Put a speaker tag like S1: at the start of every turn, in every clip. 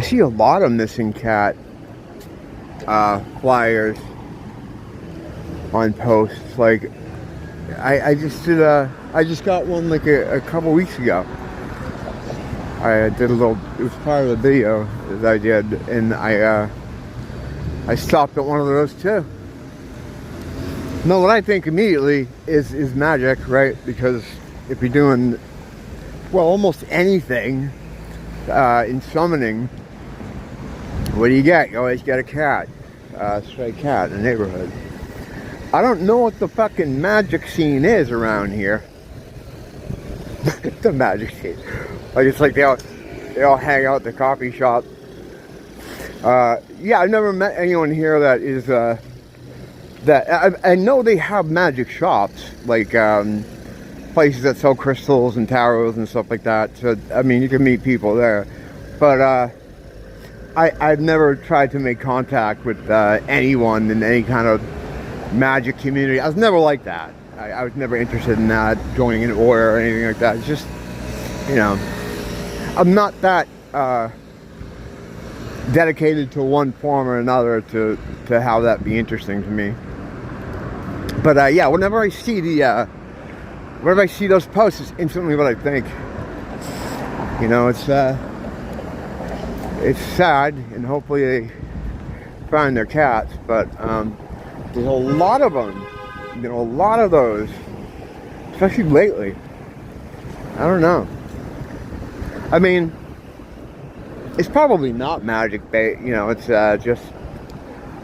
S1: see a lot of missing cat flyers on posts. Like I just did I just got one like a couple weeks ago. I did a little, it was part of the video that I did, and I stopped at one of those too. Now what I think immediately is magic, right? Because if you're doing, well, almost anything in summoning, what do you get? You always get a cat, stray cat in the neighborhood. I don't know what the fucking magic scene is around here. The magic scene. Like, it's like they all hang out at the coffee shop. Yeah, I've never met anyone here that is, I know they have magic shops, like, places that sell crystals and tarots and stuff like that. So, I mean, you can meet people there. But, I've never tried to make contact with, anyone in any kind of magic community. I was never like that. I was never interested in that, joining an order or anything like that. It's just, you know, I'm not that dedicated to one form or another to have that be interesting to me. But yeah, whenever I see those posts, it's instantly what I think. You know, it's sad, and hopefully they find their cats. But there's a lot of them. You know, a lot of those, especially lately. I don't know. I mean, it's probably not magic bait, you know, it's just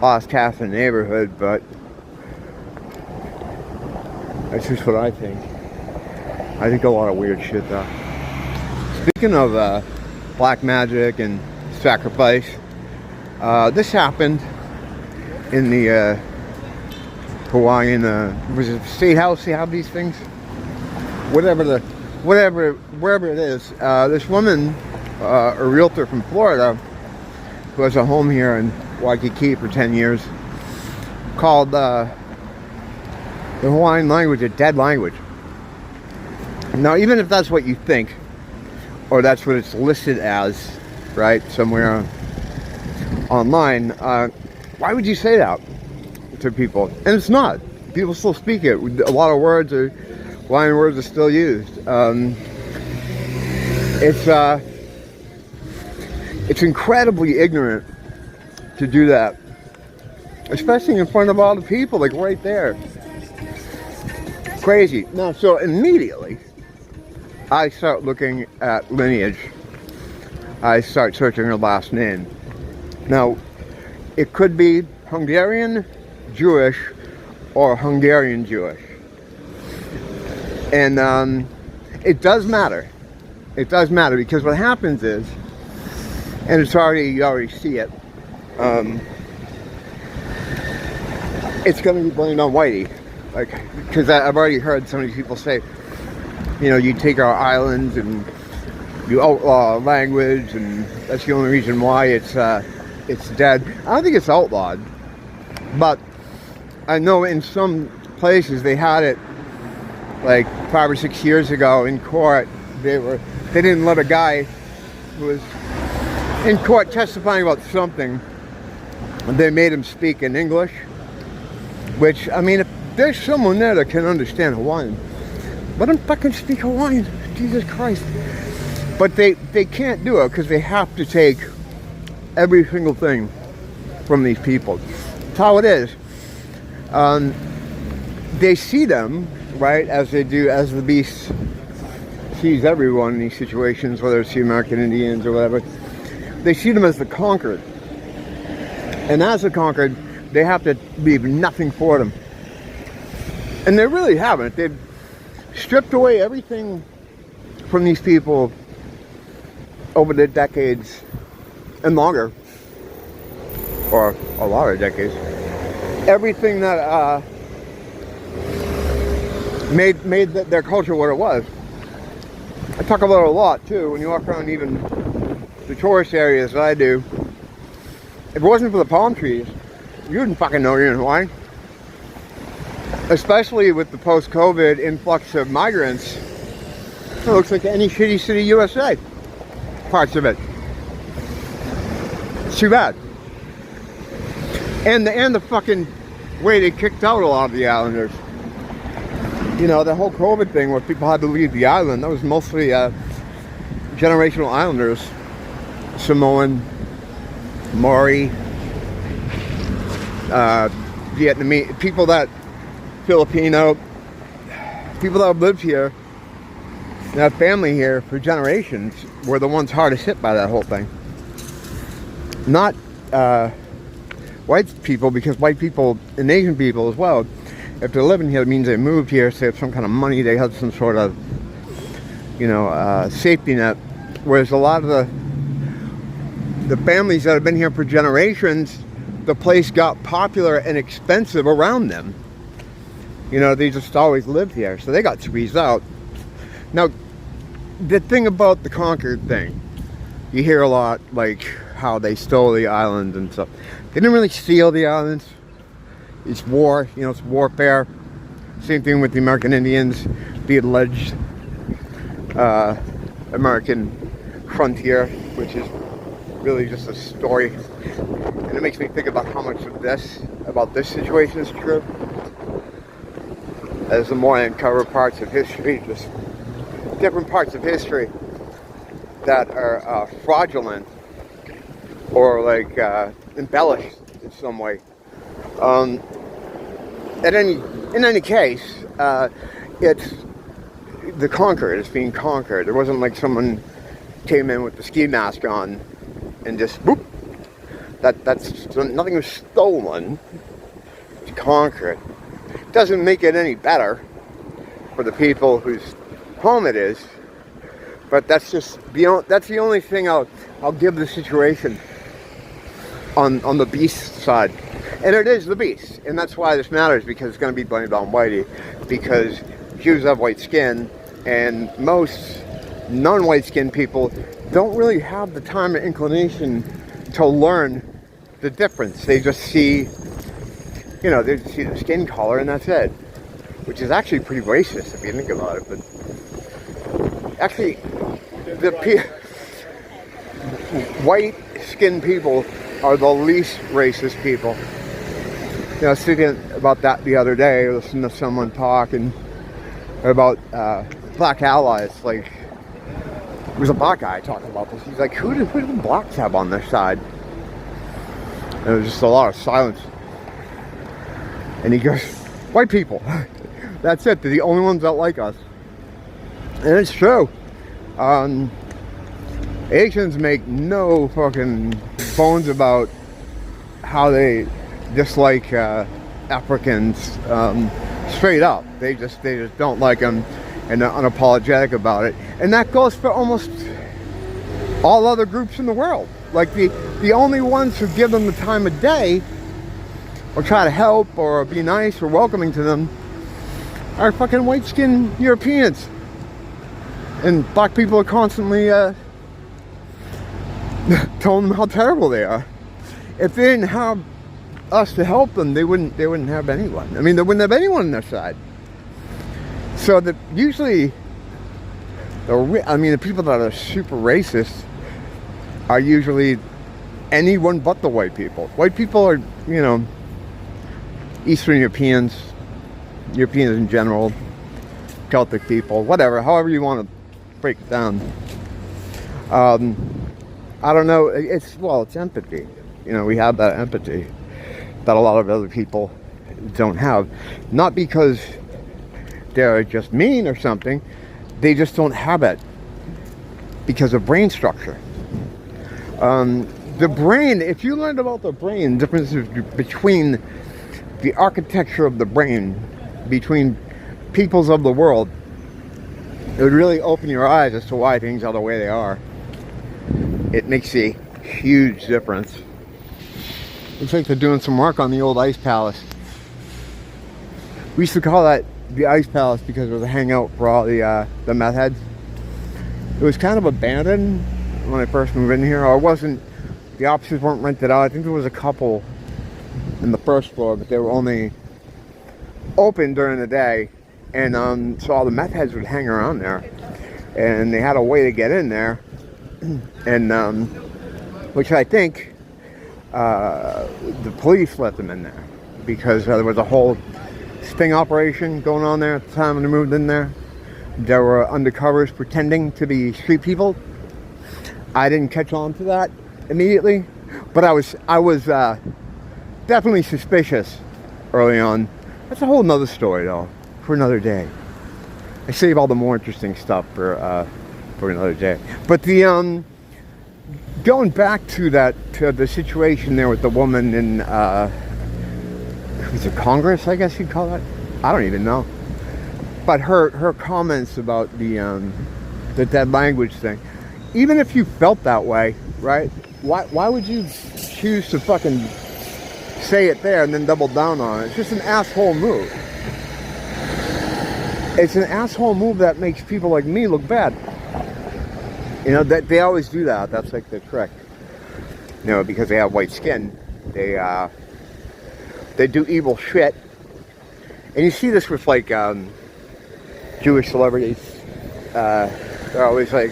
S1: lost cats in the neighborhood, but that's just what I think. I think a lot of weird shit, though. Speaking of black magic and sacrifice, this happened in the Hawaiian, was it State House? They have these things, wherever it is. This woman, a realtor from Florida, who has a home here in Waikiki for 10 years, called the Hawaiian language a dead language. Now, even if that's what you think, or that's what it's listed as, right, somewhere online, why would you say that to people? And it's not. People still speak it. A lot of words are, Hawaiian words are still used. It's incredibly ignorant to do that, especially in front of all the people, like right there. Crazy. Now, so immediately, I start looking at lineage. I start searching her last name. Now, it could be Hungarian Jewish or Hungarian Jewish. And it does matter. It does matter, because what happens is, and you already see it, it's going to be blamed on whitey. Like, because I've already heard so many people say, you know, you take our islands and you outlaw language, and that's the only reason why it's dead. I don't think it's outlawed, but I know in some places they had it like 5 or 6 years ago in court. They didn't let a guy who was in court testifying about something, they made him speak in English, which, I mean, if there's someone there that can understand Hawaiian, let them fucking speak Hawaiian. Jesus Christ. But they can't do it because they have to take every single thing from these people. That's how it is. They see them, right, as they do, as the beast sees everyone in these situations, whether it's the American Indians or whatever. They see them as the conquered. And as the conquered, they have to leave nothing for them. And they really haven't. They've stripped away everything from these people over the decades and longer, or a lot of decades. Everything that made their culture what it was. I talk about it a lot too when you walk around even the tourist areas that I do. If it wasn't for the palm trees, you wouldn't fucking know you're in Hawaii. Especially with the post-COVID influx of migrants. It looks like any shitty city USA. Parts of it. It's too bad. And the fucking way they kicked out a lot of the islanders. You know, the whole COVID thing where people had to leave the island, that was mostly generational islanders. Samoan, Maori, Vietnamese, people that, Filipino, people that have lived here and have family here for generations were the ones hardest hit by that whole thing. Not white people, because white people and Asian people as well, if they're living here, it means they moved here, so they have some kind of money, they have some sort of, you know, safety net. Whereas a lot of the families that have been here for generations, the place got popular and expensive around them. You know, they just always lived here, so they got squeezed out. Now, the thing about the conquered thing, you hear a lot, like, how they stole the island and stuff. They didn't really steal the islands. It's war, you know, it's warfare. Same thing with the American Indians, the alleged American frontier, which is really just a story. And it makes me think about how much of this, about this situation is true. As the more I uncover parts of history, just different parts of history that are fraudulent or like embellished in some way. In any case, it's the conquered. It's being conquered. It wasn't like someone came in with the ski mask on and just boop. That's nothing was stolen. It's conquered. Doesn't make it any better for the people whose home it is. But that's just that's the only thing I'll give the situation on the beast side. And it is the beast, and that's why this matters, because it's going to be blamed on Whitey, because Jews have white skin, and most non-white skinned people don't really have the time or inclination to learn the difference. They just see, you know, they just see the skin color and that's it, which is actually pretty racist if you think about it. But actually, white skinned people are the least racist people. You know, I was thinking about that the other day, listening to someone talking about black allies. Like, it was a black guy talking about this. He's like, who do the blacks have on their side? And there was just a lot of silence. And he goes, white people. That's it. They're the only ones that like us. And it's true. Asians make no fucking bones about how they dislike Africans, straight up. They just don't like them, and they're unapologetic about it. And that goes for almost all other groups in the world. Like the only ones who give them the time of day or try to help or be nice or welcoming to them are fucking white-skinned Europeans. And black people are constantly telling them how terrible they are. If they didn't have us to help them, they wouldn't have anyone. I mean, they wouldn't have anyone on their side. So that usually, the people that are super racist are usually anyone but the white people. White people are, you know, Eastern Europeans in general, Celtic people, whatever, however you want to break it down. I don't know, it's empathy. You know, we have that empathy that a lot of other people don't have. Not because they're just mean or something, they just don't have it because of brain structure. The brain, if you learned about the brain, differences between the architecture of the brain, between peoples of the world, it would really open your eyes as to why things are the way they are. It makes a huge difference. Looks like they're doing some work on the old ice palace. We used to call that the ice palace because it was a hangout for all the meth heads. It was kind of abandoned when I first moved in here. Or it wasn't, the offices weren't rented out. I think there was a couple in the first floor, but they were only open during the day. And so all the meth heads would hang around there. And they had a way to get in there. And which I think the police let them in there because there was a whole sting operation going on there at the time when they moved in there. There were undercovers pretending to be street people. I didn't catch on to that immediately, but I was definitely suspicious early on. That's a whole nother story though, for another day. I save all the more interesting stuff for another day. But the going back to the situation there with the woman in was it Congress, I guess you'd call that? I don't even know. But her comments about the dead language thing. Even if you felt that way, right? Why would you choose to fucking say it there and then double down on it? It's just an asshole move. It's an asshole move that makes people like me look bad. You know, that they always do that. That's like the trick. You know, because they have white skin, they do evil shit. And you see this with like Jewish celebrities. They're always like,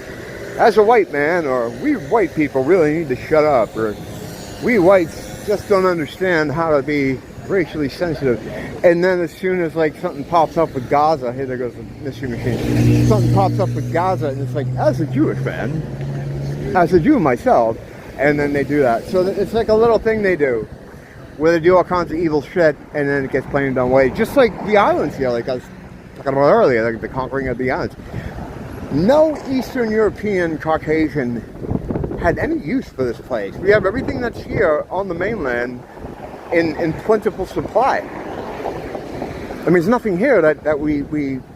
S1: as a white man, or we white people really need to shut up, or we whites just don't understand how to be racially sensitive. And then as soon as like something pops up with Gaza, here there goes the mystery machine. Something pops up with Gaza, and it's like, as a Jewish man, as a Jew myself, and then they do that. So it's like a little thing they do, where they do all kinds of evil shit, and then it gets blamed on white. Just like the islands here, like I was talking about earlier, like the conquering of the islands. No Eastern European Caucasian had any use for this place. We have everything that's here on the mainland in plentiful supply. I mean, there's nothing here that we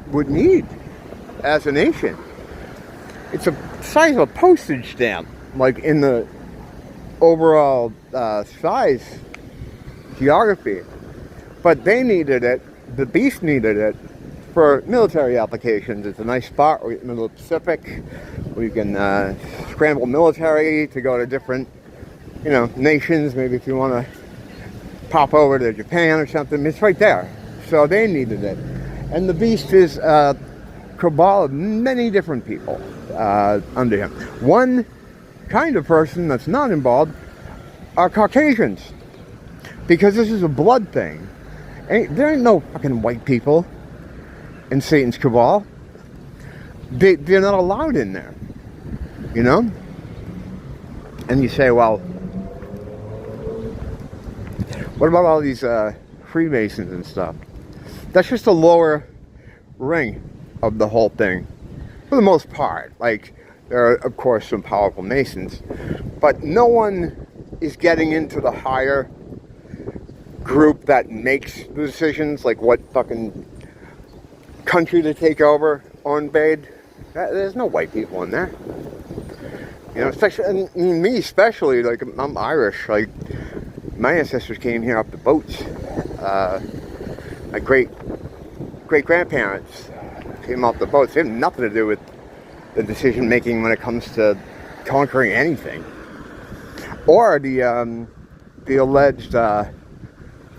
S1: would need as a nation. It's a size of a postage stamp, like in the overall size, geography. But they needed it, the beast needed it, for military applications. It's a nice spot in the middle of the Pacific. We can scramble military to go to different, you know, nations. Maybe if you want to pop over to Japan or something, it's right there. So they needed it. And the beast is a cabal of many different people under him. One kind of person that's not involved are Caucasians, because this is a blood thing. There ain't no fucking white people in Satan's cabal. They're not allowed in there, you know? And you say, well, what about all these Freemasons and stuff? That's just a lower ring of the whole thing, for the most part. Like, there are, of course, some powerful Masons, but no one is getting into the higher group that makes the decisions, like what fucking country to take over or invade. There's no white people in there. You know, especially, and me especially, like, I'm Irish. Like, my ancestors came here off the boats. My great-grandparents came off the boats. They have nothing to do with the decision making when it comes to conquering anything, or the alleged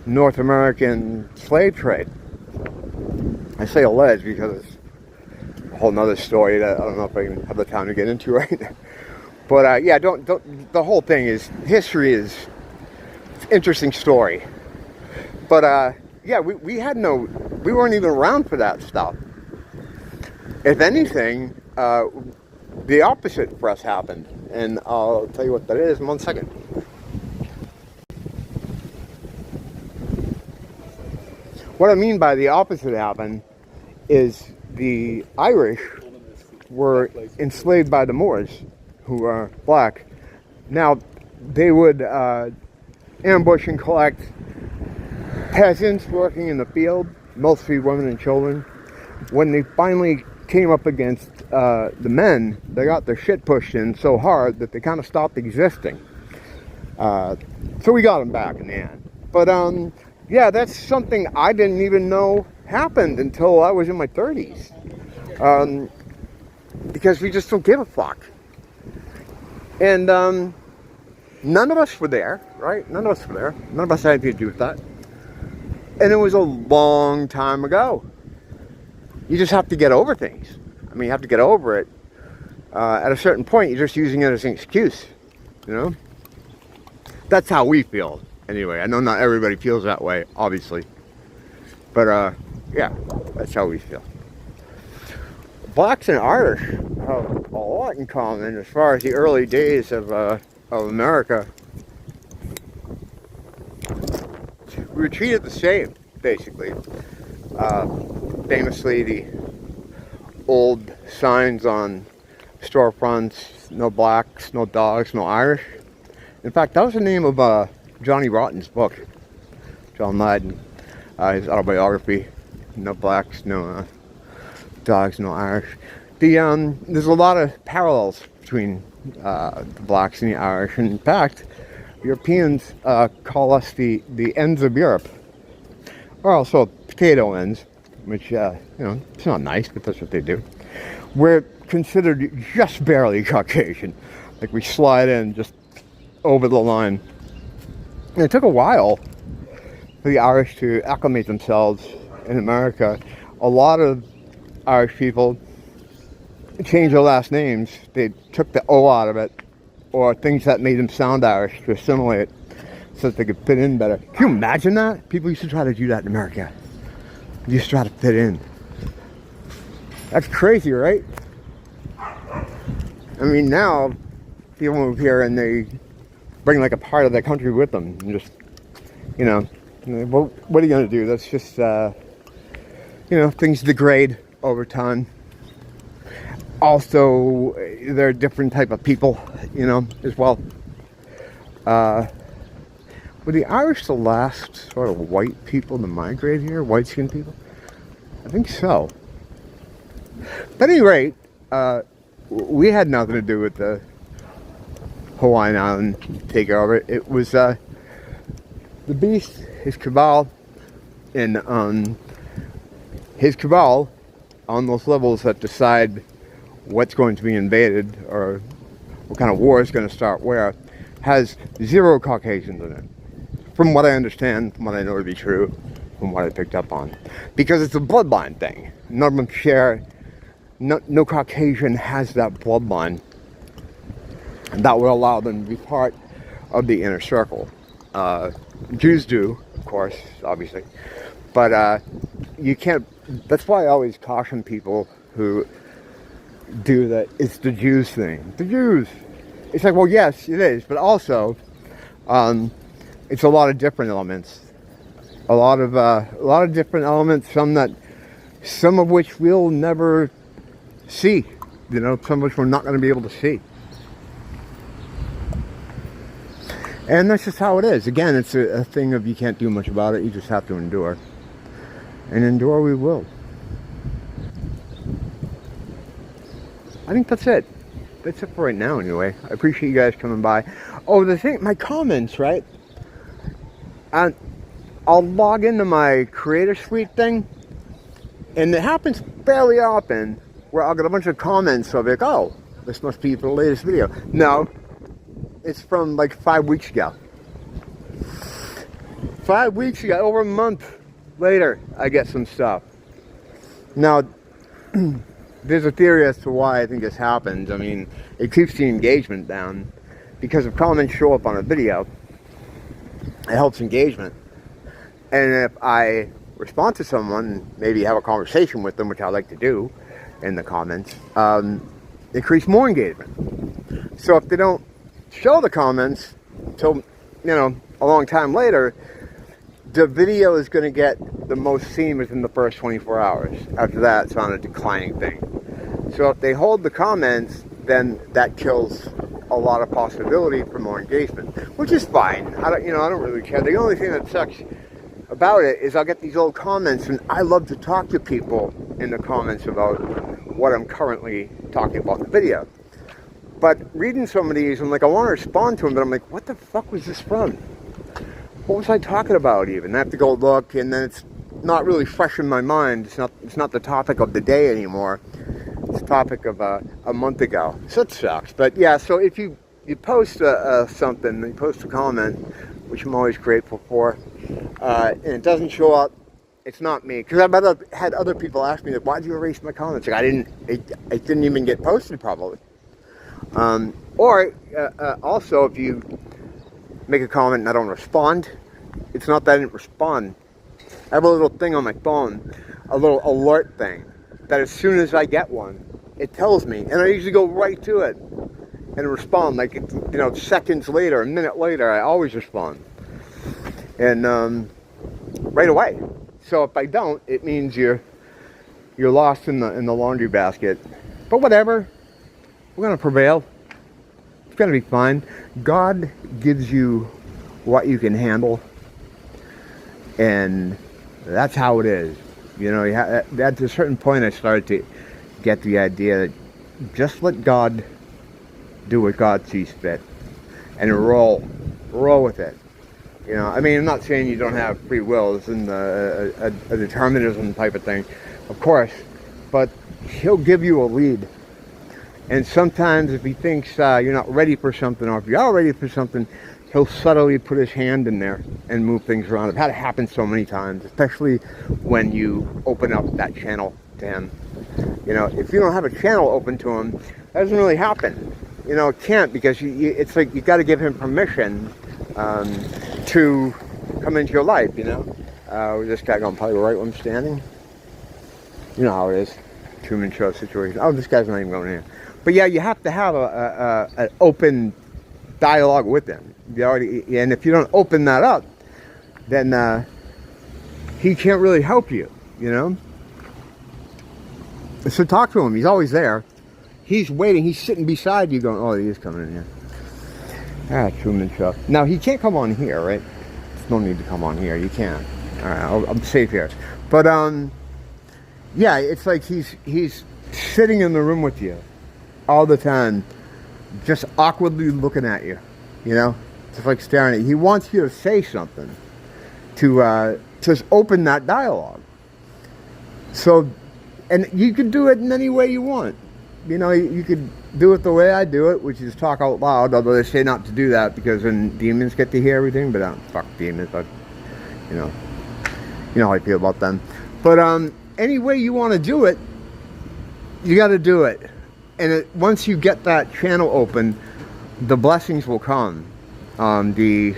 S1: North American slave trade. I say alleged because it's a whole nother story that I don't know if I even have the time to get into right now. But yeah, don't. The whole thing is, history is an interesting story. But yeah, we weren't even around for that stuff. If anything, the opposite for us happened, and I'll tell you what that is in 1 second. What I mean by the opposite happened is the Irish were enslaved by the Moors, who are black. Now, they would ambush and collect peasants working in the field, mostly women and children. When they finally came up against the men, they got their shit pushed in so hard that they kind of stopped existing. So we got them back in the end. But yeah, that's something I didn't even know happened until I was in my 30s. Because we just don't give a fuck. And none of us were there, right? None of us were there. None of us had anything to do with that. And it was a long time ago. You just have to get over things. I mean, you have to get over it. At a certain point, you're just using it as an excuse, you know? That's how we feel, anyway. I know not everybody feels that way, obviously. But, yeah, that's how we feel. Blacks and Irish have a lot in common as far as the early days of America. We were treated the same, basically. Famously, the old signs on storefronts, no blacks, no dogs, no Irish. In fact, that was the name of Johnny Rotten's book, John Lydon, his autobiography. No blacks, no dogs, no Irish. There's a lot of parallels between the blacks and the Irish. And in fact, Europeans call us the ends of Europe, or also potato ends, which it's not nice, but that's what they do. We're considered just barely Caucasian, like we slide in just over the line. And it took a while for the Irish to acclimate themselves in America. A lot of Irish people changed their last names. They took the O out of it, or things that made them sound Irish to assimilate so that they could fit in better. Can you imagine that? People used to try to do that in America. They used to try to fit in. That's crazy, right? I mean, now people move here and they bring like a part of their country with them, and just, well, what are you going to do? That's just, things degrade over time. Also, they're a different type of people, as well. Were the Irish the last sort of white people to migrate here? White-skinned people? I think so. But at any rate, we had nothing to do with the Hawaiian Island takeover. It was the beast, his cabal, and his cabal on those levels that decide what's going to be invaded or what kind of war is going to start where, has 0 Caucasians in it. From what I understand, from what I know to be true, from what I picked up on. Because it's a bloodline thing. None of them share, no Caucasian has that bloodline. And that would allow them to be part of the inner circle. Jews do, of course, obviously. But you can't, that's why I always caution people who do that, it's the Jews thing. The Jews. It's like, well, yes, it is, but also, it's a lot of different elements. A lot of different elements, some of which we'll never see. Some of which we're not going to be able to see. And that's just how it is. Again, it's a thing of you can't do much about it, you just have to endure. And endure we will. I think that's it. That's it for right now, anyway. I appreciate you guys coming by. Oh, the thing, my comments, right? I'll log into my Creator Suite thing, and it happens fairly often where I'll get a bunch of comments of like, oh, this must be for the latest video. No, it's from like 5 weeks ago. 5 weeks ago, over a month later, I get some stuff. Now, there's a theory as to why I think this happens. I mean, it keeps the engagement down, because if comments show up on a video, it helps engagement. And if I respond to someone, maybe have a conversation with them, which I like to do in the comments, it creates more engagement. So if they don't show the comments until, a long time later, the video is going to get the most seen within the first 24 hours. After that, it's on a declining thing. So if they hold the comments, then that kills a lot of possibility for more engagement, which is fine. I don't really care. The only thing that sucks about it is I'll get these old comments, and I love to talk to people in the comments about what I'm currently talking about in the video. But reading some of these, I'm like, I want to respond to them, but I'm like, what the fuck was this from? What was I talking about even? I have to go look, and then it's not really fresh in my mind. It's not the topic of the day anymore. It's the topic of a month ago. So it sucks. But yeah, so if you post something, you post a comment, which I'm always grateful for, and it doesn't show up, it's not me. Because I've had other people ask me, like, why'd you erase my comments? Like, it didn't even get posted probably. Or also, if you make a comment and I don't respond, it's not that I didn't respond. I have a little thing on my phone, a little alert thing, that as soon as I get one, it tells me, and I usually go right to it and respond. Like, you know, seconds later, a minute later, I always respond, and right away. So if I don't, it means you're lost in the laundry basket. But whatever, we're gonna prevail. It's gonna be fine. God gives you what you can handle, and that's how it is. You know, at a certain point, I started to get the idea that just let God do what God sees fit, and roll with it. You know, I mean, I'm not saying you don't have free will. It's in a determinism type of thing, of course, but He'll give you a lead. And sometimes if He thinks you're not ready for something, or if you are ready for something, He'll subtly put His hand in there and move things around. I've had it happen so many times, especially when you open up that channel to Him. You know, if you don't have a channel open to Him, that doesn't really happen. You know, it can't, because it's like you got to give Him permission to come into your life, you know. This guy going probably right where I'm standing. You know how it is. Truman Show situation. Oh, this guy's not even going here. But yeah, you have to have an open dialogue with Him. And if you don't open that up, then He can't really help you, you know. So talk to Him. He's always there. He's waiting. He's sitting beside you going, oh, He is coming in here. Ah, Truman Show. Now, He can't come on here, right? There's no need to come on here. You can't. All right, I'm safe here. But, yeah, it's like He's sitting in the room with you all the time, just awkwardly looking at you, you know? Just like staring at you. He wants you to say something, to just open that dialogue. So, and you can do it in any way you want. You know, you could do it the way I do it, which is talk out loud, although they say not to do that because then demons get to hear everything, but fuck demons, but, you know how I feel about them. But any way you want to do it, you got to do it. And once you get that channel open, the blessings will come. The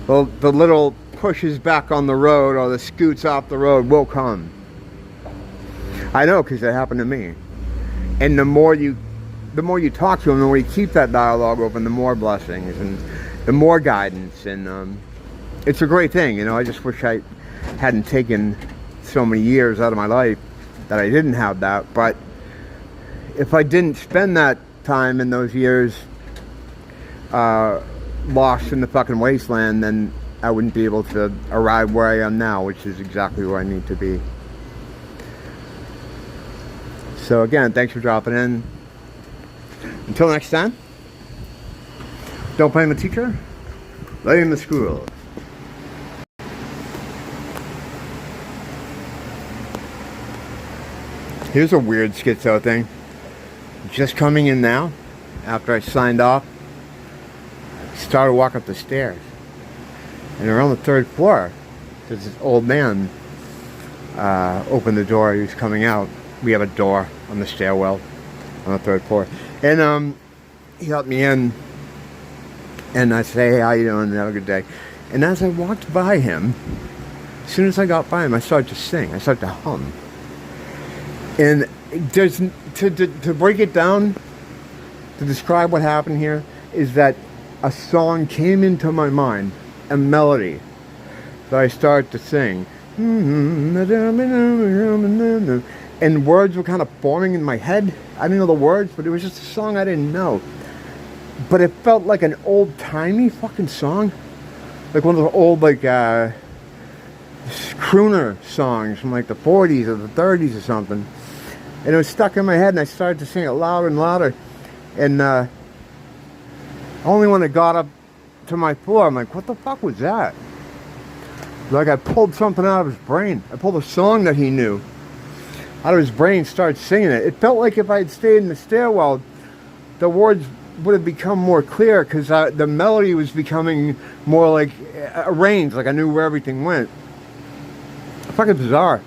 S1: little pushes back on the road or the scoots off the road will come. I know, because it happened to me. And the more you talk to Him, the more you keep that dialogue open, the more blessings and the more guidance. And it's a great thing, you know. I just wish I hadn't taken so many years out of my life that I didn't have that. But if I didn't spend that time in those years lost in the fucking wasteland, then I wouldn't be able to arrive where I am now, which is exactly where I need to be. So again, thanks for dropping in. Until next time, don't blame the teacher, blame the school. Here's a weird schizo thing. Just coming in now, after I signed off, started to walk up the stairs. And around the 3rd floor, there's this old man opened the door. He was coming out. We have a door on the stairwell on the 3rd floor. And he helped me in. And I say, hey, how you doing? Have a good day. And as I walked by him, as soon as I got by him, I started to sing. I started to hum. And there's, to break it down, to describe what happened here, is that a song came into my mind, a melody that I started to sing. And words were kind of forming in my head. I didn't know the words, but it was just a song I didn't know. But it felt like an old-timey fucking song. Like one of the old, like, crooner songs from like the 40s or the 30s or something. And it was stuck in my head, and I started to sing it louder and louder. And only when it got up to my floor, I'm like, what the fuck was that? Like I pulled something out of his brain. I pulled a song that he knew out of his brain, started singing it. It felt like if I had stayed in the stairwell, the words would have become more clear, because the melody was becoming more like arranged, like I knew where everything went. Fucking bizarre.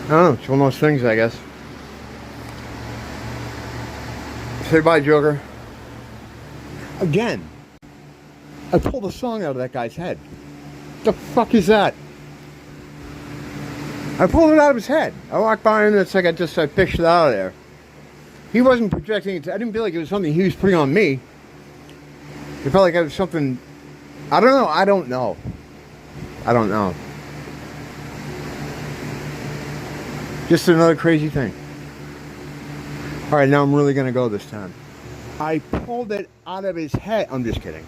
S1: I don't know, it's one of those things, I guess. Say bye, Joker. Again, I pulled a song out of that guy's head. The fuck is that? I pulled it out of his head. I walked by and it's like I fished it out of there. He wasn't projecting it. I didn't feel like it was something he was putting on me. It felt like it was something. I don't know. I don't know. Just another crazy thing. All right, now I'm really gonna go this time. I pulled it out of his head. I'm just kidding.